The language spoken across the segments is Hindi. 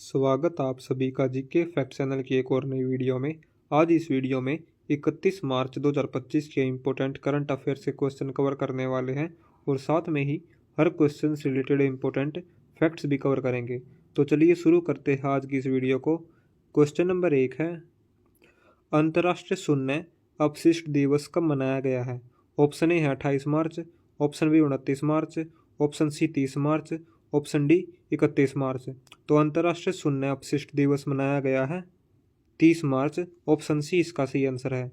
स्वागत आप सभी का जीके फैक्ट चैनल की एक और नई वीडियो में। आज इस वीडियो में 31 मार्च 2025 के इम्पोर्टेंट करंट अफेयर से क्वेश्चन कवर करने वाले हैं और साथ में ही हर क्वेश्चन से रिलेटेड इम्पोर्टेंट फैक्ट्स भी कवर करेंगे। तो चलिए शुरू करते हैं आज की इस वीडियो को। क्वेश्चन नंबर 1 है, अंतर्राष्ट्रीय शून्य अपशिष्ट दिवस कब मनाया गया है? ऑप्शन ए है 28 मार्च, ऑप्शन बी 29 मार्च, ऑप्शन सी 30 मार्च, ऑप्शन डी 31 मार्च। तो अंतर्राष्ट्रीय शून्य अपशिष्ट दिवस मनाया गया है 30 मार्च। ऑप्शन सी इसका सही आंसर है।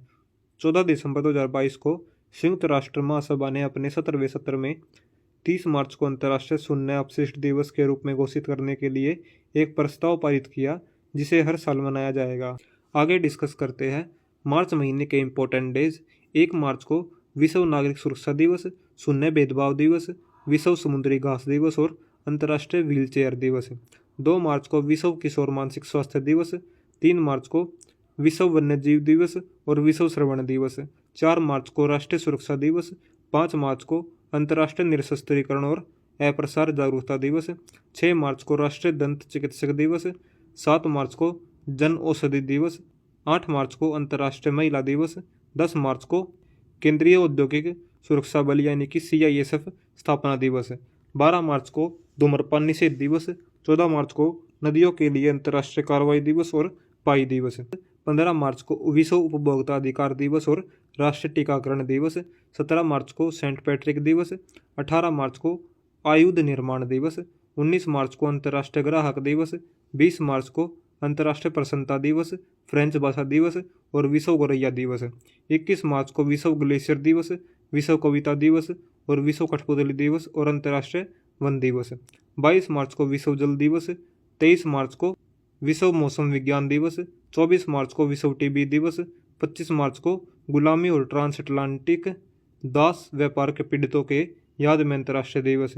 14 दिसंबर 2022 को संयुक्त राष्ट्र महासभा ने अपने 17वें सत्र में 30 मार्च को अंतर्राष्ट्रीय शून्य अपशिष्ट दिवस के रूप में घोषित करने के लिए एक प्रस्ताव पारित किया, जिसे हर साल मनाया जाएगा। आगे डिस्कस करते हैं मार्च महीने के इम्पोर्टेंट डेज। 1 मार्च को विश्व नागरिक सुरक्षा दिवस, शून्य भेदभाव दिवस, विश्व समुद्री घास दिवस और अंतर्राष्ट्रीय व्हीलचेयर दिवस। 2 मार्च को विश्व किशोर मानसिक स्वास्थ्य दिवस, 3 मार्च को विश्व वन्यजीव दिवस और विश्व श्रवण दिवस, 4 मार्च को राष्ट्रीय सुरक्षा दिवस, 5 मार्च को अंतर्राष्ट्रीय निरस्त्रीकरण और अप्रसार जागरूकता दिवस, 6 मार्च को राष्ट्रीय दंत चिकित्सक दिवस, 7 मार्च को जन औषधि दिवस, 8 मार्च को अंतर्राष्ट्रीय महिला दिवस, 10 मार्च को केंद्रीय औद्योगिक सुरक्षा बल यानी कि CISF स्थापना दिवस, 12 मार्च को धूम्रपान निषेध दिवस, 14 मार्च को नदियों के लिए अंतर्राष्ट्रीय कार्रवाई दिवस और पाई दिवस, 15 मार्च को विश्व उपभोक्ता अधिकार दिवस और राष्ट्रीय टीकाकरण दिवस, 17 मार्च को सेंट पैट्रिक दिवस, 18 मार्च को आयुध निर्माण दिवस, 19 मार्च को अंतर्राष्ट्रीय ग्राहक दिवस, 20 मार्च को अंतर्राष्ट्रीय प्रसन्नता दिवस, फ्रेंच भाषा दिवस और विश्व गौरैया दिवस, 21 मार्च को विश्व ग्लेशियर दिवस, विश्व कविता दिवस और विश्व कठपुतली दिवस और अंतर्राष्ट्रीय वन दिवस, 22 मार्च को विश्व जल दिवस, 23 मार्च को विश्व मौसम विज्ञान दिवस, 24 मार्च को विश्व टीबी दिवस, 25 मार्च को गुलामी और ट्रांस अटलांटिक दास व्यापार के पीड़ितों के याद में अंतर्राष्ट्रीय दिवस,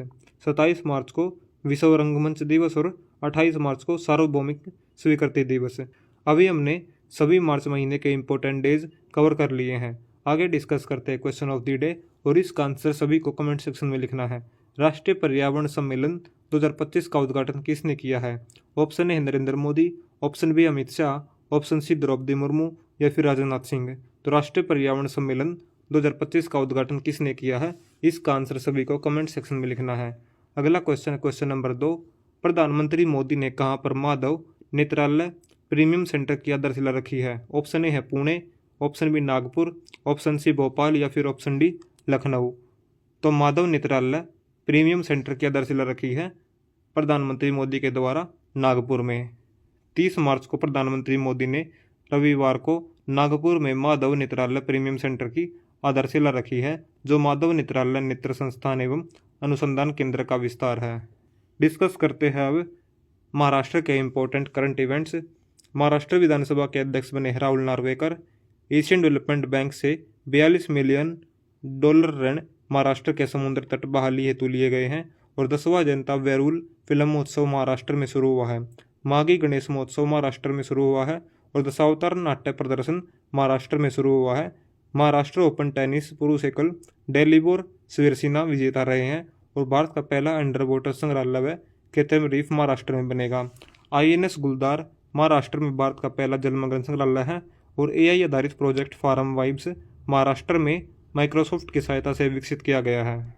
27 मार्च को विश्व रंगमंच दिवस और 28 मार्च को सार्वभौमिक स्वीकृति दिवस। अभी हमने सभी मार्च महीने के इम्पोर्टेंट डेज कवर कर लिए हैं। आगे डिस्कस करते हैं क्वेश्चन ऑफ द डे और इसका आंसर सभी को कमेंट सेक्शन में लिखना है। राष्ट्रीय पर्यावरण सम्मेलन 2025 का उद्घाटन किसने किया है? Option A Narendra Modi, option B Amit Shah, option C Droupadi Murmu या फिर राजनाथ सिंह। तो राष्ट्रीय पर्यावरण सम्मेलन 2025 का उद्घाटन किसने किया है? इसका आंसर सभी को कमेंट सेक्शन में लिखना है। अगला क्वेश्चन नंबर 2, प्रधानमंत्री मोदी ने कहाँ पर माधव नेत्रालय प्रीमियम सेंटर की आधारशिला रखी है? ऑप्शन ए है Pune, option B Nagpur, option C Bhopal या फिर ऑप्शन डी लखनऊ। तो माधव नेत्रालय प्रीमियम सेंटर की आधारशिला रखी है प्रधानमंत्री मोदी के द्वारा नागपुर में। 30 मार्च को प्रधानमंत्री मोदी ने रविवार को नागपुर में माधव नेत्रालय प्रीमियम सेंटर की आधारशिला रखी है, जो माधव नेत्रालय नेत्र संस्थान एवं अनुसंधान केंद्र का विस्तार है। डिस्कस करते हैं अब महाराष्ट्र के important current events. Maharashtra Vidhan Sabha के अध्यक्ष बने Rahul Narwekar. Asian Development Bank से 42 मिलियन डॉलर ऋण महाराष्ट्र के समुद्र तट बहाली हेतु लिए गए हैं। और 10वां जनता वैरूल फिल्म महोत्सव महाराष्ट्र में शुरू हुआ है। माघी गणेश महोत्सव महाराष्ट्र में शुरू हुआ है और दशावतार नाट्य प्रदर्शन महाराष्ट्र में शुरू हुआ है। महाराष्ट्र ओपन टेनिस पुरुष एकल डेलिबोर सिवेरसिना विजेता रहे हैं और भारत का पहला अंडर वाटर संग्रहालय कृत्रिम रीफ महाराष्ट्र में बनेगा। INS गुलदार महाराष्ट्र में भारत का पहला जलमग्न संग्रहालय है और AI आधारित प्रोजेक्ट फार्म वाइब्स महाराष्ट्र में माइक्रोसॉफ्ट की सहायता से विकसित किया गया है।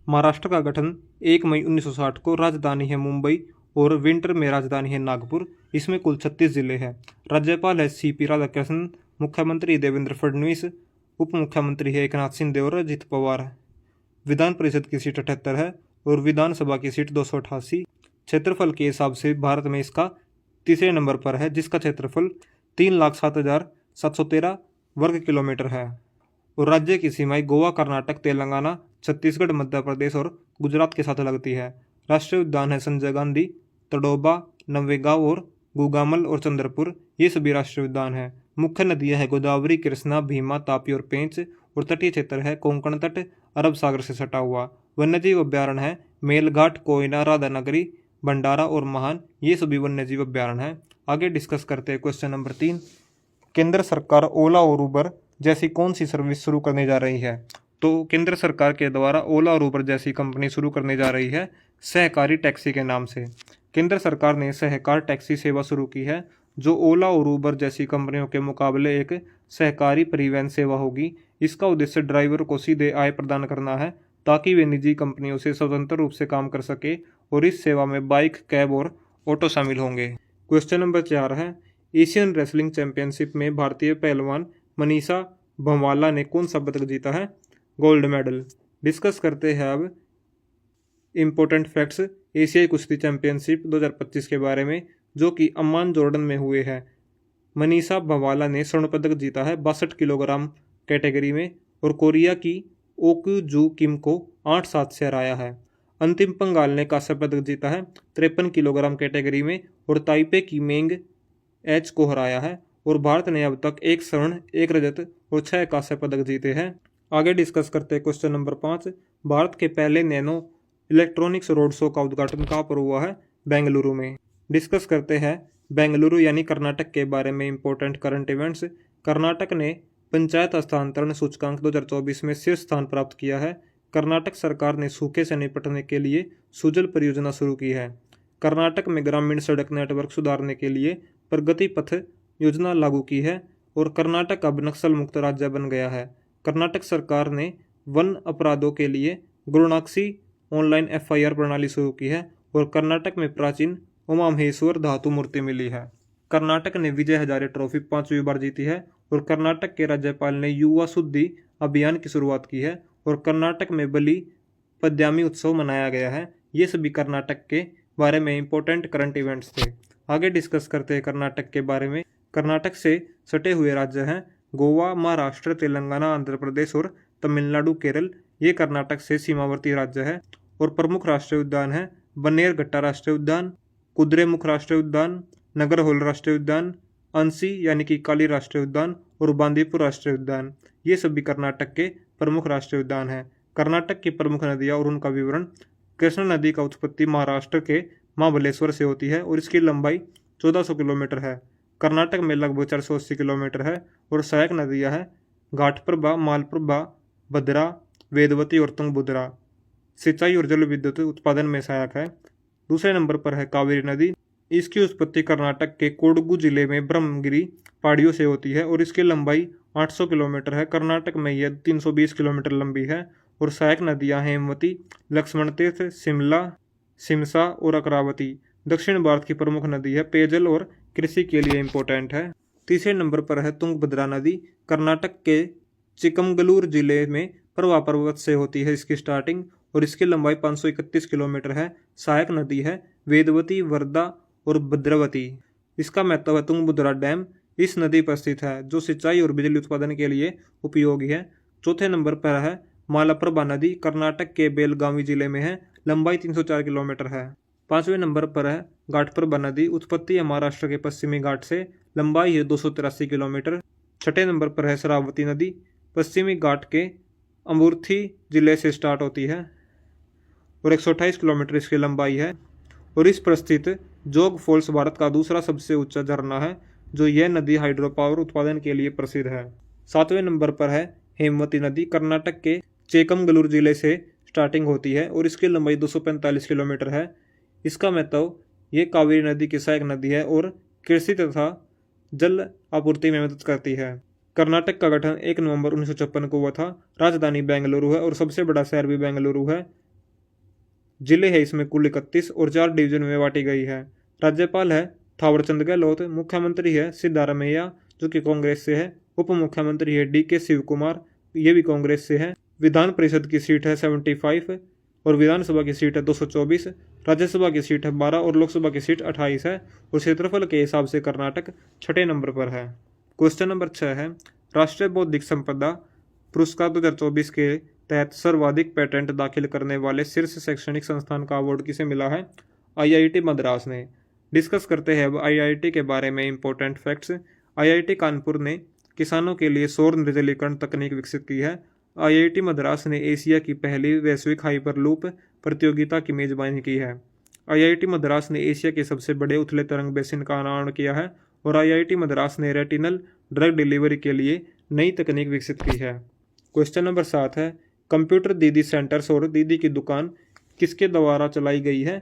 महाराष्ट्र का गठन 1 मई 1960 को। राजधानी है मुंबई और विंटर में राजधानी है नागपुर। इसमें कुल 36 जिले हैं। राज्यपाल है CP राधाकृष्णन, मुख्यमंत्री देवेंद्र फडणवीस, उप मुख्यमंत्री है एकनाथ शिंदे और अजित पवार। विधान परिषद की सीट 78 है और विधानसभा की सीट 288। क्षेत्रफल के हिसाब से भारत में इसका तीसरे नंबर पर है, जिसका क्षेत्रफल 3,07,713 वर्ग किलोमीटर है। और राज्य की सीमाएं गोवा, कर्नाटक, तेलंगाना, छत्तीसगढ़, मध्य प्रदेश और गुजरात के साथ लगती है। राष्ट्रीय उद्यान है संजय गांधी, तडोबा, नवेगांव और गुगामल और चंद्रपुर। ये सभी राष्ट्रीय उद्यान हैं। मुख्य नदियां हैं गोदावरी, कृष्णा, भीमा, तापी और पेंच। और तटीय क्षेत्र है कोंकण तट अरब सागर से सटा हुआ। वन्यजीव अभ्यारण्य है मेलघाट, कोयना, राधानगरी, भंडारा और महान। ये सभी वन्यजीव अभ्यारण्य हैं। आगे डिस्कस करते हैं क्वेश्चन नंबर 3, केंद्र सरकार ओला और उबर जैसी कौन सी सर्विस शुरू करने जा रही है? तो केंद्र सरकार के द्वारा ओला और उबर जैसी कंपनी शुरू करने जा रही है सहकारी टैक्सी के नाम से। केंद्र सरकार ने सहकार टैक्सी सेवा शुरू की है, जो ओला और उबर जैसी कंपनियों के मुकाबले एक सहकारी परिवहन सेवा होगी। इसका उद्देश्य ड्राइवर को सीधे आय प्रदान करना है, ताकि वे निजी कंपनियों से स्वतंत्र रूप से काम कर सके, और इस सेवा में बाइक, कैब और ऑटो शामिल होंगे। क्वेश्चन नंबर 4 है, एशियन रेसलिंग चैंपियनशिप में भारतीय पहलवान मनीषा भंवाला ने कौन सा पदक जीता है? Gold medal. डिस्कस करते हैं अब इम्पोर्टेंट फैक्ट्स एशियाई कुश्ती चैंपियनशिप 2025 के बारे में, जो कि अम्मान जॉर्डन में हुए हैं। मनीषा भंवाला ने स्वर्ण पदक जीता है 62 किलोग्राम कैटेगरी में, और कोरिया की ओक्यूजू किम को 8-7 से हराया है। अंतिम पंगाल ने कांस्य पदक जीता है 53 किलोग्राम कैटेगरी में, और ताइपे की मेंग एच को हराया है। और भारत ने अब तक 1 स्वर्ण, 1 रजत और 6 कांस्य पदक जीते हैं। आगे डिस्कस करते हैं क्वेश्चन नंबर 5, भारत के पहले नैनो इलेक्ट्रॉनिक्स रोड शो का उद्घाटन कहाँ पर हुआ है? बेंगलुरु में। डिस्कस करते हैं बेंगलुरु यानी कर्नाटक के बारे में इंपॉर्टेंट करंट इवेंट्स। कर्नाटक ने पंचायत हस्तांतरण सूचकांक 2024 में शीर्ष स्थान प्राप्त किया है। कर्नाटक सरकार ने सूखे से निपटने के लिए सुजल परियोजना शुरू की है। कर्नाटक में ग्रामीण सड़क नेटवर्क सुधारने के लिए प्रगति पथ योजना लागू की है, और कर्नाटक अब नक्सल मुक्त राज्य बन गया है। कर्नाटक सरकार ने वन अपराधों के लिए गुरुनाक्षी ऑनलाइन FIR प्रणाली शुरू की है, और कर्नाटक में प्राचीन उमा महेश्वर धातु मूर्ति मिली है। कर्नाटक ने विजय हजारे ट्रॉफी 5वीं बार जीती है, और कर्नाटक के राज्यपाल ने युवा शुद्धि अभियान की शुरुआत की है, और कर्नाटक में बलि पद्यामी उत्सव मनाया गया है। ये सभी कर्नाटक के बारे में इंपॉर्टेंट करंट इवेंट्स थे। आगे डिस्कस करते हैं कर्नाटक के बारे में। कर्नाटक से सटे हुए राज्य हैं गोवा, महाराष्ट्र, तेलंगाना, आंध्र प्रदेश और तमिलनाडु, केरल। ये कर्नाटक से सीमावर्ती राज्य है, और प्रमुख राष्ट्रीय उद्यान है बन्नेरघट्टा राष्ट्रीय उद्यान, कुद्रेमुख राष्ट्रीय उद्यान, नगरहोल राष्ट्रीय उद्यान, अंसी यानी कि काली राष्ट्रीय उद्यान और बांदीपुर राष्ट्रीय उद्यान। ये सभी कर्नाटक के प्रमुख राष्ट्रीय उद्यान हैं। कर्नाटक की प्रमुख नदियाँ और उनका विवरण। कृष्णा नदी का उत्पत्ति महाराष्ट्र के महाबलेश्वर से होती है, और इसकी लंबाई 1400 किलोमीटर है। कर्नाटक में लगभग 480 किलोमीटर है, और सहायक नदियाँ हैं घाटप्रभा, मालप्रभा, भद्रा, वेदवती और तुंगभद्रा। सिंचाई और जल विद्युत उत्पादन में सहायक है। दूसरे नंबर पर है कावेरी नदी। इसकी उत्पत्ति कर्नाटक के कोडगु जिले में ब्रह्मगिरी पहाड़ियों से होती है, और इसकी लंबाई 800 किलोमीटर है। कर्नाटक में यह 320 किलोमीटर लंबी है, और सहायक नदियां हेमवती, लक्ष्मण तीर्थ, शिमला, सिमसा और अकरावती। दक्षिण भारत की प्रमुख नदी है, पेयजल और कृषि के लिए इम्पोर्टेंट है। तीसरे नंबर पर है तुंगभद्रा नदी। कर्नाटक के चिकमगलूर जिले में प्रभा पर्वत से होती है इसकी स्टार्टिंग, और इसकी लंबाई 531 किलोमीटर है। सहायक नदी है वेदवती, वर्धा और भद्रवती। इसका महत्व है तुंगभद्रा डैम इस नदी पर स्थित है, जो सिंचाई और बिजली उत्पादन के लिए उपयोगी है। चौथे नंबर पर है मालाप्रभा नदी। कर्नाटक के बेलगावी जिले में है, लंबाई 304 किलोमीटर है। पांचवें नंबर पर है घाटप्रभा नदी। उत्पत्ति है महाराष्ट्र के पश्चिमी घाट से, लंबाई है 283 किलोमीटर। छठे नंबर पर है शरावती नदी। पश्चिमी घाट के अमूर्थी जिले से स्टार्ट होती है, और 128 किलोमीटर इसकी लंबाई है, और इस पर स्थित जोग फॉल्स भारत का दूसरा सबसे ऊंचा झरना है, जो यह नदी हाइड्रो पावर उत्पादन के लिए प्रसिद्ध है। सातवें नंबर पर है हेमवती नदी। कर्नाटक के चेकमगलूर जिले से स्टार्टिंग होती है, और इसकी लंबाई 245 किलोमीटर है। इसका महत्व ये कावेरी नदी की सहायक नदी है, और कृषि तथा जल आपूर्ति में मदद करती है। कर्नाटक का गठन 1 नवंबर 1956 को हुआ था। राजधानी बेंगलुरु है, और सबसे बड़ा शहर भी बेंगलुरु है। जिले है इसमें कुल 31, और 4 डिवीजन में बांटी गई है। राज्यपाल है थावरचंद गहलोत। मुख्यमंत्री है सिद्धारमैया, जो कि कांग्रेस से है। उप मुख्यमंत्री है DK शिव कुमार, ये भी कांग्रेस से है। विधान परिषद की सीट है 75, और विधानसभा की सीट है 224। राज्यसभा की सीट है 12, और लोकसभा की सीट 28 है। और क्षेत्रफल के हिसाब से कर्नाटक 6ठे नंबर पर है। क्वेश्चन नंबर 6 है, राष्ट्रीय बौद्धिक संपदा पुरस्कार 2024 के तहत सर्वाधिक पेटेंट दाखिल करने वाले शीर्ष शैक्षणिक संस्थान का अवार्ड किसे मिला है? IIT मद्रास ने। डिस्कस करते हैं अब IIT के बारे में इंपॉर्टेंट फैक्ट्स। IIT कानपुर ने किसानों के लिए सौर निर्जलीकरण तकनीक विकसित की है। IIT मद्रास ने एशिया की पहली वैश्विक हाइपरलूप प्रतियोगिता की मेजबानी की है। IIT मद्रास ने एशिया के सबसे बड़े उथले तरंग बेसिन का निर्माण किया है, और IIT मद्रास ने रेटिनल ड्रग डिलीवरी के लिए नई तकनीक विकसित की है। क्वेश्चन नंबर 7 है, कंप्यूटर दीदी सेंटर्स और दीदी की दुकान किसके द्वारा चलाई गई है?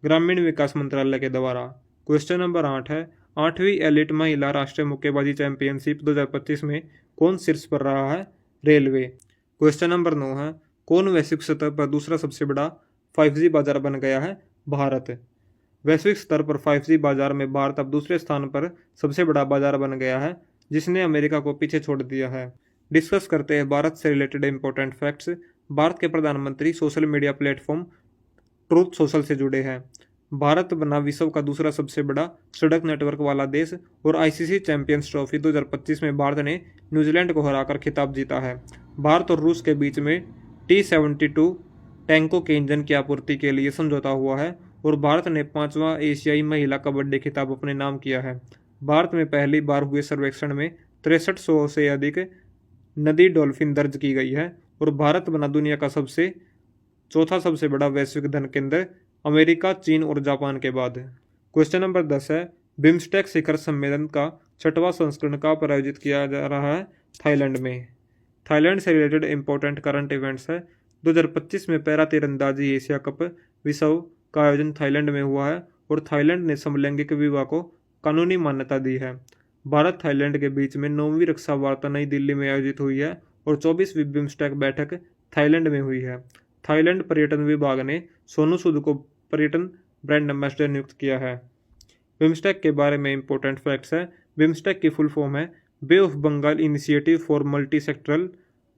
ग्रामीण विकास मंत्रालय के द्वारा। क्वेश्चन नंबर 8 है, 8वीं एलिट महिला राष्ट्रीय मुक्केबाजी चैंपियनशिप 2025 में कौन शीर्ष पर रहा है? रेलवे। क्वेश्चन नंबर 9 है, कौन वैश्विक स्तर पर दूसरा सबसे बड़ा 5G बाजार बन गया है? भारत। वैश्विक स्तर पर 5G बाजार में भारत अब दूसरे स्थान पर सबसे बड़ा बाजार बन गया है, जिसने अमेरिका को पीछे छोड़ दिया है। डिस्कस करते हैं भारत से रिलेटेड इंपॉर्टेंट फैक्ट्स। भारत के प्रधानमंत्री social media platform truth social से जुड़े हैं। भारत बना विश्व का दूसरा सबसे बड़ा सड़क नेटवर्क वाला देश और आईसीसी चैंपियंस ट्रॉफी 2025 में भारत ने न्यूजीलैंड को हराकर खिताब जीता है। भारत और रूस के बीच में T-72 टैंकों के इंजन की आपूर्ति के लिए समझौता हुआ है और भारत ने 5वां एशियाई महिला कबड्डी खिताब अपने नाम किया है। भारत में पहली बार हुए सर्वेक्षण में 6300 से अधिक नदी डॉल्फिन दर्ज की गई है और भारत बना दुनिया का चौथा सबसे बड़ा वैश्विक धन केंद्र, अमेरिका, चीन और जापान के बाद। क्वेश्चन नंबर 10 है, बिम्स्टेक शिखर सम्मेलन का 6वां संस्करण कहाँ पर आयोजित किया जा रहा है? थाईलैंड में। थाईलैंड से रिलेटेड इंपॉर्टेंट करंट इवेंट्स है। 2025 में पैरा तीरंदाजी एशिया कप विश्व का आयोजन थाईलैंड में हुआ है और थाईलैंड ने समलैंगिक विवाह को कानूनी मान्यता दी है। भारत थाईलैंड के बीच में 9वीं रक्षा वार्ता नई दिल्ली में आयोजित हुई है और 24वीं बिम्स्टेक बैठक थाईलैंड में हुई है। थाईलैंड पर्यटन विभाग ने सोनू सूद को पर्यटन ब्रांड एम्बेसडर नियुक्त किया है। बिम्स्टेक के बारे में इंपॉर्टेंट फैक्ट्स है। बिम्स्टेक की फुल फॉर्म है bay of Bengal initiative for multi sectoral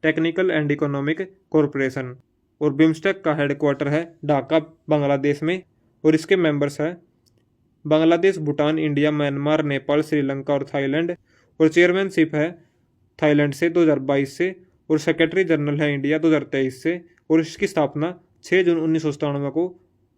technical and economic corporation और बिम्स्टेक का हेडक्वार्टर है ढाका, बांग्लादेश में और इसके मेंबर्स है बांग्लादेश, भूटान, इंडिया, म्यांमार, नेपाल, श्रीलंका और थाईलैंड और चेयरमैनशिप है थाईलैंड से 2022 से और सेक्रेटरी जनरल है इंडिया 2023 से और इसकी स्थापना 6 जून 1997 को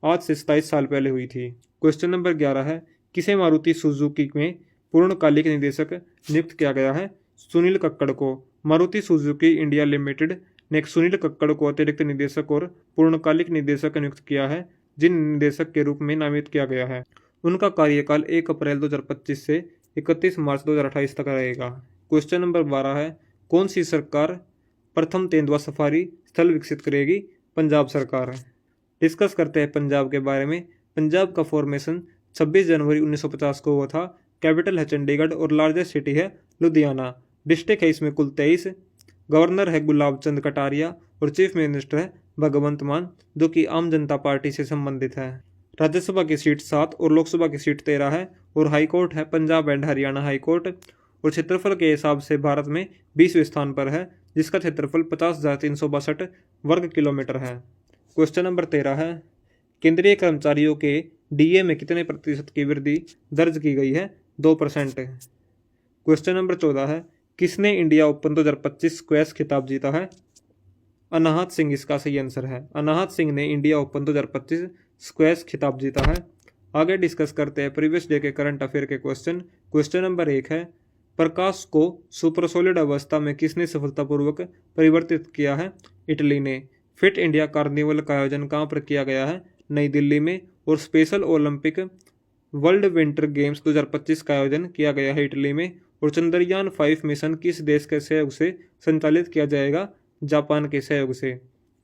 आज से 27 साल पहले हुई थी। क्वेश्चन नंबर 11 है, किसे मारुति सुजुकी में पूर्णकालिक निदेशक नियुक्त किया गया है? सुनील कक्कड़ को। मारुति सुजुकी इंडिया लिमिटेड ने सुनील कक्कड़ को अतिरिक्त निदेशक और पूर्णकालिक निदेशक नियुक्त किया है, जिन निदेशक के रूप में नामित किया गया है। उनका कार्यकाल 1 अप्रैल 2025 से 31 मार्च 2028 तक रहेगा। क्वेश्चन नंबर 12 है, कौन सी सरकार प्रथम तेंदुआ सफारी स्थल विकसित करेगी? पंजाब सरकार। डिस्कस करते हैं पंजाब के बारे में। पंजाब का फॉर्मेशन 26 जनवरी 1950 को हुआ था। कैपिटल है चंडीगढ़ और लार्जेस्ट सिटी है लुधियाना। डिस्ट्रिक्ट है इसमें कुल 23। गवर्नर है गुलाब चंद कटारिया और चीफ मिनिस्टर है भगवंत मान, जो कि आम जनता पार्टी से संबंधित है। राज्यसभा की सीट 7 और लोकसभा की सीट 13 है और हाईकोर्ट है पंजाब एंड हरियाणा हाईकोर्ट और क्षेत्रफल के हिसाब से भारत में 20वें स्थान पर है, जिसका क्षेत्रफल 50,362 वर्ग किलोमीटर है। क्वेश्चन नंबर 13 है, केंद्रीय कर्मचारियों के डीए में कितने प्रतिशत की वृद्धि दर्ज की गई है? 2%। क्वेश्चन नंबर 14 है, किसने इंडिया ओपन 2025 स्क्वैश खिताब जीता है? अनाहत सिंह इसका सही आंसर है। अनाहत सिंह ने इंडिया ओपन 2025 स्क्वैश खिताब जीता है। आगे डिस्कस करते हैं प्रीवियस डे के करंट अफेयर के क्वेश्चन। क्वेश्चन नंबर 1 है, प्रकाश को सुपरसोलिड अवस्था में किसने सफलतापूर्वक परिवर्तित किया है? इटली ने। फिट इंडिया कार्निवल का आयोजन कहाँ पर किया गया है? नई दिल्ली में। और special Olympic world winter games 2025 का आयोजन किया गया है इटली में। और चंद्रयान 5 मिशन किस देश के सहयोग से संचालित किया जाएगा? जापान के सहयोग से।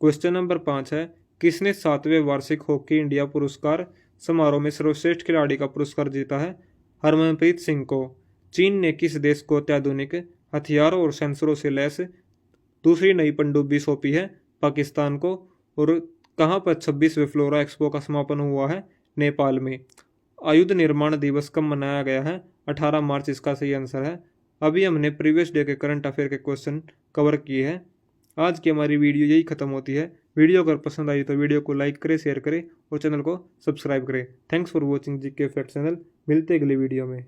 क्वेश्चन नंबर 5 है, किसने 7वें वार्षिक हॉकी इंडिया पुरस्कार समारोह में सर्वश्रेष्ठ खिलाड़ी का पुरस्कार जीता है? हरमनप्रीत सिंह को। चीन ने किस देश को अत्याधुनिक हथियारों और सेंसरों से लैस दूसरी नई पनडुब्बी सौंपी है? पाकिस्तान को। और कहाँ पर 26वें फ्लोरा एक्सपो का समापन हुआ है? नेपाल में। आयुध निर्माण दिवस कब मनाया गया है? 18 मार्च इसका सही आंसर है। अभी हमने प्रीवियस डे के करंट अफेयर के क्वेश्चन कवर किए हैं। आज की हमारी वीडियो यही खत्म होती है। वीडियो अगर पसंद आई तो वीडियो को लाइक करें, शेयर करें और चैनल को सब्सक्राइब करें। Thanks for watching GK fact channel. मिलते अगले वीडियो में।